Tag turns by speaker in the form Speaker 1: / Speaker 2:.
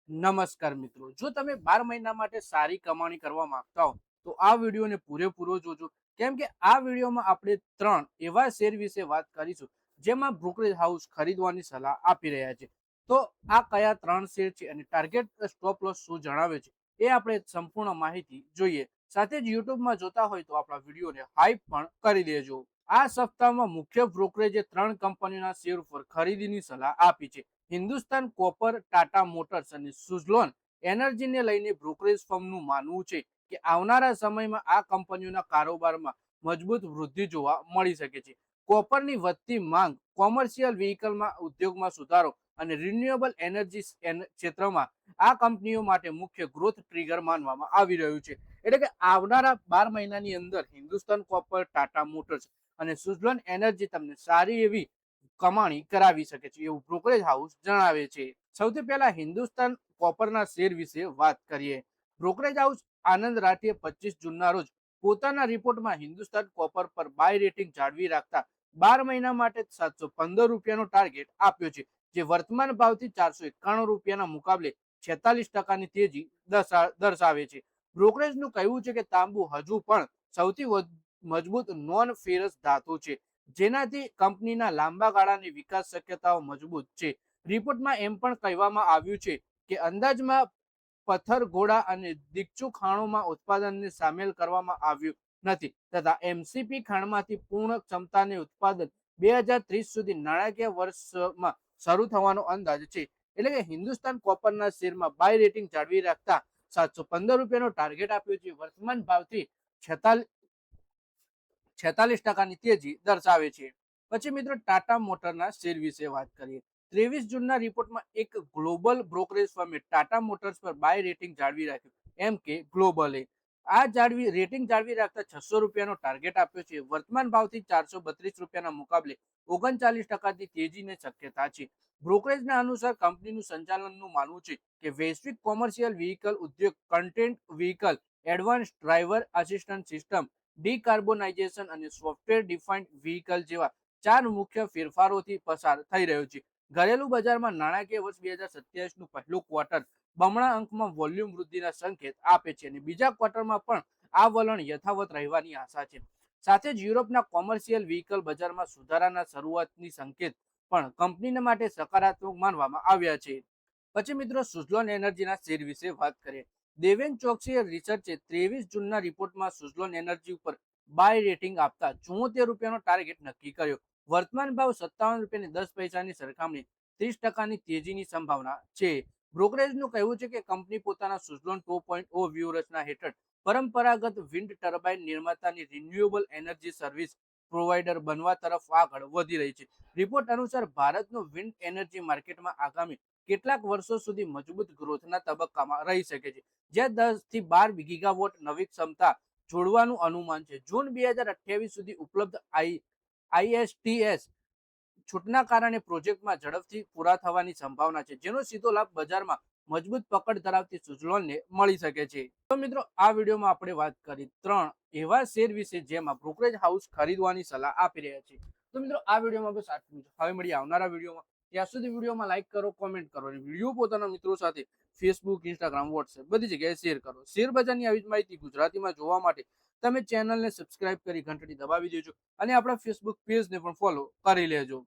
Speaker 1: નમસ્કાર મિત્રો, જો તમે 12 મહિના માટે સારી કમાણી કરવા માંગતા હો તો આ વિડીયોને પૂરેપૂરો જોજો. કેમ કે આ વિડીયોમાં આપણે 3 એવા શેર વિશે વાત કરીશું જેમાં બ્રોકરેજ હાઉસ ખરીદવાની સલાહ આપી રહ્યા છે. તો આ કયા 3 શેર છે અને ટાર્ગેટ સ્ટોપ લોસ શું જણાવે છે એ આપણે સંપૂર્ણ માહિતી જોઈએ. સાથે જ યુટ્યુબમાં જોતા હોય તો આપણા વિડીયોને હાઈપ પણ કરી દેજો. આ સપ્તાહમાં મુખ્ય બ્રોકરેજે 3 કંપનીઓના શેર ઉપર ખરીદીની સલાહ આપી છે. હિન્દુસ્તાન કોપર, ટાટા મોટર્સ અને સુઝલોન એનર્જીને લઈને બ્રોકરેજ ફર્મનું માનવું છે કે આવનારા સમયમાં આ કંપનીઓના કારોબારમાં મજબૂત વૃદ્ધિ જોવા મળી શકે છે. કોપરની વધતી માંગ, કોમર્શિયલ વ્હીકલમાં ઉદ્યોગમાં સુધારો અને રિન્યુએબલ એનર્જી ક્ષેત્રમાં આ કંપનીઓ માટે મુખ્ય ગ્રોથ ટ્રિગર માનવામાં આવી રહ્યું છે. એટલે કે આવનારા 12 મહિનાની અંદર હિન્દુસ્તાન કોપર, ટાટા મોટર્સ અને સુઝલોન એનર્જી તમને સારી એવી કમાણી કરાવી શકે છે એવું બ્રોકરેજ હાઉસ જણાવે છે. સૌથી પહેલા હિન્દુસ્તાન કોપરના શેર વિશે વાત કરીએ. બ્રોકરેજ હાઉસ આનંદ રાઠીએ 25 જૂનના રોજ પોતાના રિપોર્ટમાં હિન્દુસ્તાન કોપર પર બાય રેટિંગ જાળવી રાખતા 12 મહિના માટે 715 રૂપિયાનો ટાર્ગેટ આપ્યો છે, જે વર્તમાન ભાવથી 491 રૂપિયાના મુકાબલે 46% તેજી દર્શાવે છે. બ્રોકરેજનું કહેવું છે કે તાંબુ હજુ પણ સૌથી મજબૂત નોન ફેરસ ધાતુ છે, જેનાથી કંપનીના લાંબા ગાળાની વિકાસ શક્યતાઓ મજબૂત છે. રિપોર્ટમાં એમ પણ કહેવામાં આવ્યું છે કે અંદાજમાં પથ્થર, ઘોડા અને દીકચુ ખાણોમાં ઉત્પાદનને સામેલ કરવામાં આવ્યું નથી, તથા એમસીપી ખાણમાંથી પૂર્ણ ક્ષમતાને ઉત્પાદન 2030 સુધી નાણાકીય વર્ષમાં શરૂ થવાનો અંદાજ છે. એટલે કે હિન્દુસ્તાન કોપરના શેરમાં બાય રેટિંગ જાળવી રાખતા 715 રૂપિયાનો ટાર્ગેટ આપ્યો છે. વર્તમાન ભાવથી 46% તેજી દર્શાવે છે. પછી મિત્રો ટાટા મોટરના શેર વિશે વાત કરીએ. 23 જૂનના રિપોર્ટમાં એક ગ્લોબલ બ્રોકરેજ ફર્મે ટાટા મોટર્સ પર બાય રેટિંગ જાળવી રાખ્યું. એમ કે ગ્લોબલે આ રેટિંગ જાળવી રાખતા 600 રૂપિયાનો ટાર્ગેટ આપ્યો છે. વર્તમાન ભાવથી 432 રૂપિયાના મુકાબલે 39% તેજીની શક્યતા છે. બ્રોકરેજના અનુસાર કંપનીનું સંચાલનનું માનવું છે કે વૈશ્વિક કોમર્શિયલ વ્હીકલ ઉદ્યોગ connected vehicle, advance driver assistant system, decarbonization અને સોફ્ટવેર ડિફાઇન્ડ વ્હીકલ જેવા 4 મુખ્ય ફેરફારોથી પસાર થઈ રહ્યો છે. ઘરેલું બજારમાં નાણાકીય વર્ષ 2027નું પહેલું ક્વાર્ટર બમણા અંકમાં વોલ્યુમ વૃદ્ધિના સંકેત આપે છે અને બીજા ક્વાર્ટરમાં પણ આ વલણ યથાવત રહેવાની આશા છે. સાથે જ યુરોપના કોમર્શિયલ વ્હીકલ બજારમાં સુધારાના શરૂઆતની સંકેત પણ કંપની માટે સકારાત્મક માનવામાં આવ્યા છે. પછી મિત્રો સુઝલોન એનર્જીના શેર વિશે વાત કરીએ. દેવેન ચોકસીએ રિસર્ચે 23 જૂનના રિપોર્ટમાં સુઝલોન એનર્જી ઉપર બાય રેટિંગ આપતા 74 રૂપિયાનો ટાર્ગેટ નક્કી કર્યો. વર્તમાન ભાવ 57 રૂપિયા 10 પૈસાની સરખામણી 30%ની તેજીની સંભાવના છે. બ્રોકરેજનું કહેવું છે કે કંપની પોતાના સુઝલોન 2.0 વ્યૂહરચના હેઠળ પરંપરાગત વિન્ડ ટર્બાઇન નિર્માતાની રિન્યુએબલ એનર્જી સર્વિસ પ્રોવાઇડર બનવા તરફ આગળ વધી રહી છે. રિપોર્ટ અનુસાર ભારતનું વિન્ડ એનર્જી માર્કેટમાં આગામી કેટલાક વર્ષો સુધી મજબૂત ગ્રોથના તબક્કામાં રહી શકે છે, જ્યાં 10 થી 12 ગીગાવોટ નવી ક્ષમતા જોડવાનું અનુમાન છે. જૂન 2028 સુધી ઉપલબ્ધ આઈએસટીએસ છૂટના કારણે પ્રોજેક્ટમાં ઝડપથી પૂરા થવાની સંભાવના છે, જેનો સીધો લાભ બજારમાં મજબૂત પકડ ધરાવતી સુઝલોનને મળી શકે છે. તો મિત્રો આ વિડીયોમાં આપણે વાત કરી 3 એવા શેર વિશે જેમાં બ્રોકરેજ હાઉસ ખરીદવાની સલાહ આપી રહ્યા છે. તો મિત્રો આ વિડીયોમાં બસ આટલું જ. હવે મળીએ આવનારા વિડીયોમાં. ત્યાં સુધી વિડીયોમાં લાઈક કરો, કોમેન્ટ કરો અને વિડીયો પોતાના મિત્રો સાથે ફેસબુક, ઇન્સ્ટાગ્રામ, વોટ્સએપ બધી જગ્યાએ શેર કરો. શેર બજારની આવી જ માહિતી ગુજરાતીમાં જોવા માટે તમે ચેનલને સબસ્ક્રાઇબ કરી ઘંટડી દબાવી દેજો અને આપણા ફેસબુક પેજને પણ ફોલો કરી લેજો.